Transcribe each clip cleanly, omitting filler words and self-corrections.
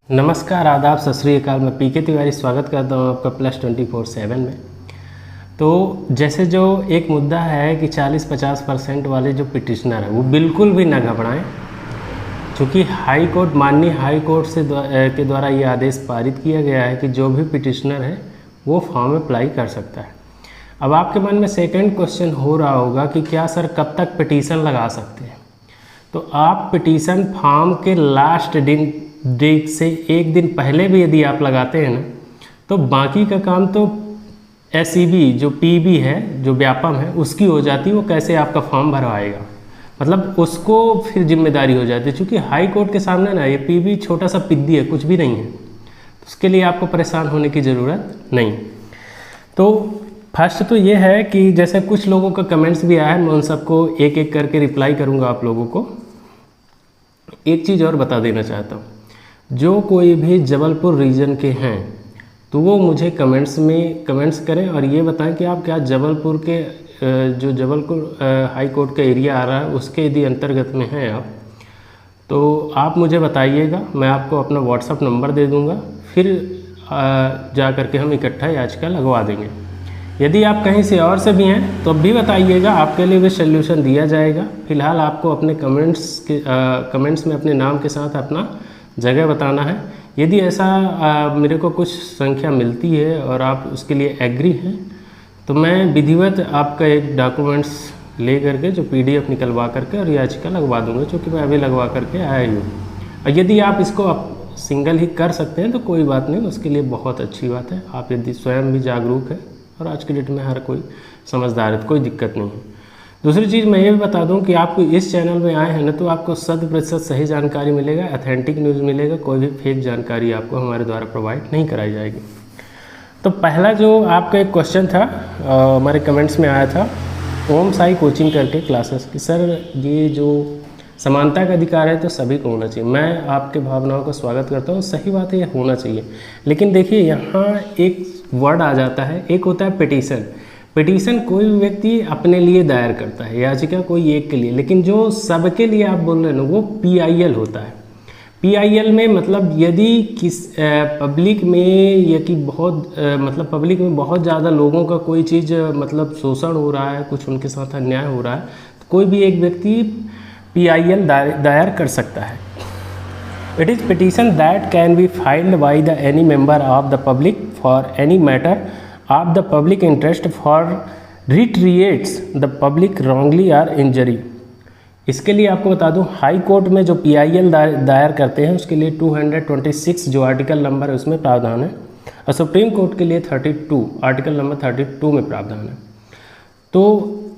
नमस्कार, आदाब, सत श्री अकाल। मैं पीके तिवारी स्वागत करता हूँ आपका +24/7 में। तो जैसे जो एक मुद्दा है कि 40-50% वाले जो पिटिशनर हैं वो बिल्कुल भी ना घबराएं, क्योंकि हाई कोर्ट, माननीय हाई कोर्ट के द्वारा ये आदेश पारित किया गया है कि जो भी पिटिशनर है वो फॉर्म अप्लाई कर सकता है। अब आपके मन में सेकंड क्वेश्चन हो रहा होगा कि क्या सर कब तक पिटीशन लगा सकते हैं। तो आप पिटीशन फॉर्म के लास्ट डेट से एक दिन पहले भी यदि आप लगाते हैं ना, तो बाकी का काम तो SEB जो PB है, जो व्यापम है, उसकी हो जाती है। वो कैसे आपका फॉर्म भरवाएगा, मतलब उसको फिर जिम्मेदारी हो जाती है। क्योंकि हाई कोर्ट के सामने ना ये PB छोटा सा पिद्दी है, कुछ भी नहीं है। उसके लिए आपको परेशान होने की ज़रूरत नहीं। तो फर्स्ट तो ये है कि जैसे कुछ लोगों का कमेंट्स भी आया है, मैं उन सबको एक एक करके रिप्लाई करूँगा आप लोगों को। एक चीज़ और बता देना चाहता हूँ, जो कोई भी जबलपुर रीजन के हैं तो वो मुझे कमेंट्स करें और ये बताएं कि आप क्या जबलपुर के जो जबलपुर हाई कोर्ट का एरिया आ रहा है उसके यदि अंतर्गत में हैं आप, तो आप मुझे बताइएगा। मैं आपको अपना व्हाट्सअप नंबर दे दूँगा, फिर जा कर के हम इकट्ठा याचिका लगवा देंगे। यदि आप कहीं से और से भी हैं तो अब भी बताइएगा, आपके लिए भी सोल्यूशन दिया जाएगा। फ़िलहाल आपको अपने कमेंट्स में अपने नाम के साथ अपना जगह बताना है। यदि ऐसा मेरे को कुछ संख्या मिलती है और आप उसके लिए एग्री हैं तो मैं विधिवत आपका एक डॉक्यूमेंट्स ले करके जो PDF निकलवा करके और याचिका लगवा दूंगा, क्योंकि मैं अभी लगवा करके आया ही हूँ। और यदि आप इसको सिंगल ही कर सकते हैं तो कोई बात नहीं, उसके लिए बहुत अच्छी बात है। आप यदि स्वयं भी जागरूक है और आज के डेट में हर कोई समझदार है तो कोई दिक्कत नहीं है। दूसरी चीज़ मैं ये भी बता दूं कि आपको इस चैनल में आए हैं ना तो आपको 100% सही जानकारी मिलेगा, ऑथेंटिक न्यूज़ मिलेगा। कोई भी फेक जानकारी आपको हमारे द्वारा प्रोवाइड नहीं कराई जाएगी। तो पहला जो आपका एक क्वेश्चन था हमारे कमेंट्स में आया था ओम साई कोचिंग करके क्लासेस की, सर ये जो समानता का अधिकार है तो सभी को होना चाहिए। मैं आपके भावनाओं का स्वागत करता हूँ, सही बात है, ये होना चाहिए। लेकिन देखिए यहाँ एक वर्ड आ जाता है, एक होता है पिटीशन। पिटीशन कोई भी व्यक्ति अपने लिए दायर करता है, याचिका कोई एक के लिए, लेकिन जो सबके लिए आप बोल रहे हैं ना वो PIL होता है। PIL में मतलब यदि पब्लिक में या कि मतलब पब्लिक में बहुत ज़्यादा लोगों का कोई चीज़ मतलब शोषण हो रहा है, कुछ उनके साथ अन्याय हो रहा है, तो कोई भी एक व्यक्ति PIL दायर कर सकता है। It is petition that can be filed by the any member of the public for any matter of the public interest for retreats the public wrongly और इंजरी। इसके लिए आपको बता दूं, हाई कोर्ट में जो PIL दायर करते हैं उसके लिए 226 जो आर्टिकल नंबर है उसमें प्रावधान है, और सुप्रीम कोर्ट के लिए 32 आर्टिकल नंबर 32 में प्रावधान है। तो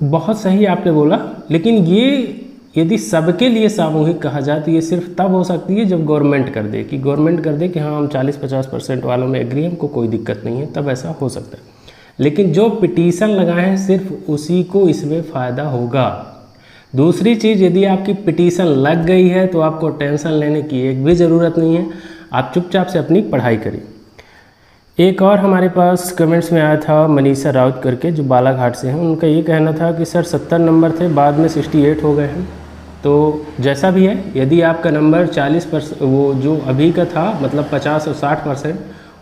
बहुत सही आपने बोला, लेकिन ये यदि सबके लिए सामूहिक कहा जाए तो ये सिर्फ तब हो सकती है जब गवर्नमेंट कर दे कि हाँ हम 40-50% वालों में एग्री, हमको कोई दिक्कत नहीं है, तब ऐसा हो सकता है। लेकिन जो पिटीशन लगाए हैं सिर्फ उसी को इसमें फ़ायदा होगा। दूसरी चीज़, यदि आपकी पिटीशन लग गई है तो आपको टेंशन लेने की एक भी ज़रूरत नहीं है, आप चुपचाप से अपनी पढ़ाई करिए। एक और हमारे पास कमेंट्स में आया था मनीषा राउत करके, जो बालाघाट से हैं। उनका ये कहना था कि सर 70 नंबर थे, बाद में 68 हो गए हैं। तो जैसा भी है, यदि आपका नंबर 40% वो जो अभी का था मतलब 50 और 60%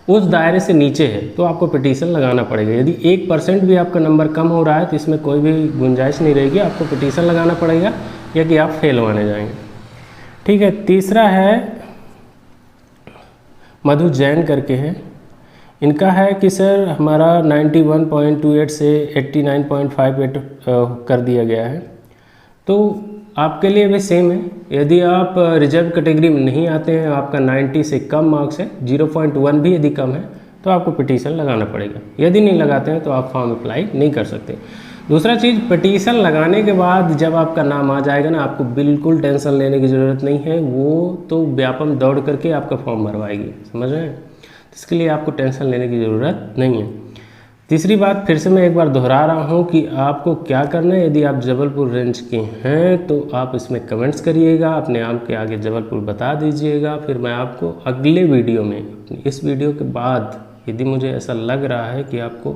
उस दायरे से नीचे है तो आपको पिटीशन लगाना पड़ेगा। यदि 1% भी आपका नंबर कम हो रहा है तो इसमें कोई भी गुंजाइश नहीं रहेगी, आपको पिटीशन लगाना पड़ेगा या कि आप फेल होने जाएंगे। ठीक है। तीसरा है मधु जैन करके है। इनका है कि सर हमारा 91.28 से 89.58 कर दिया गया है। तो आपके लिए भी सेम है। यदि आप रिजर्व कैटेगरी में नहीं आते हैं, आपका 90 से कम मार्क्स है, 0.1 भी यदि कम है तो आपको पिटीशन लगाना पड़ेगा। यदि नहीं लगाते हैं तो आप फॉर्म अप्लाई नहीं कर सकते। दूसरा चीज़, पिटीशन लगाने के बाद जब आपका नाम आ जाएगा ना, आपको बिल्कुल टेंशन लेने की ज़रूरत नहीं है। वो तो व्यापम दौड़ करके आपका फॉर्म भरवाएगी, समझ रहे हैं। इसके लिए आपको टेंशन लेने की ज़रूरत नहीं है। तीसरी बात फिर से मैं एक बार दोहरा रहा हूँ कि आपको क्या करना है। यदि आप जबलपुर रेंज के हैं तो आप इसमें कमेंट्स करिएगा, अपने नाम के आगे जबलपुर बता दीजिएगा। फिर मैं आपको अगले वीडियो में, इस वीडियो के बाद यदि मुझे ऐसा लग रहा है कि आपको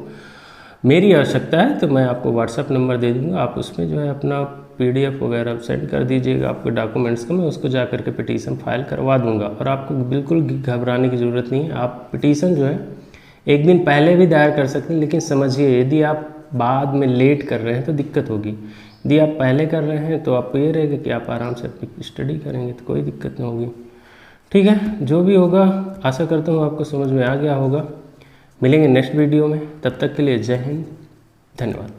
मेरी आवश्यकता है तो मैं आपको व्हाट्सएप नंबर दे दूँगा। आप उसमें जो है अपना PDF वगैरह सेंड कर दीजिएगा आपके डॉक्यूमेंट्स को, मैं उसको जा कर के पिटीशन फाइल करवा दूंगा। और आपको बिल्कुल घबराने की ज़रूरत नहीं है। आप पिटीशन जो है एक दिन पहले भी दायर कर सकते हैं, लेकिन समझिए यदि आप बाद में लेट कर रहे हैं तो दिक्कत होगी। यदि आप पहले कर रहे हैं तो आपको ये रहेगा कि आप आराम से अपनी स्टडी करेंगे तो कोई दिक्कत नहीं होगी। ठीक है, जो भी होगा आशा करता हूँ आपको समझ में आ गया होगा। मिलेंगे नेक्स्ट वीडियो में, तब तक के लिए जय हिंद, धन्यवाद।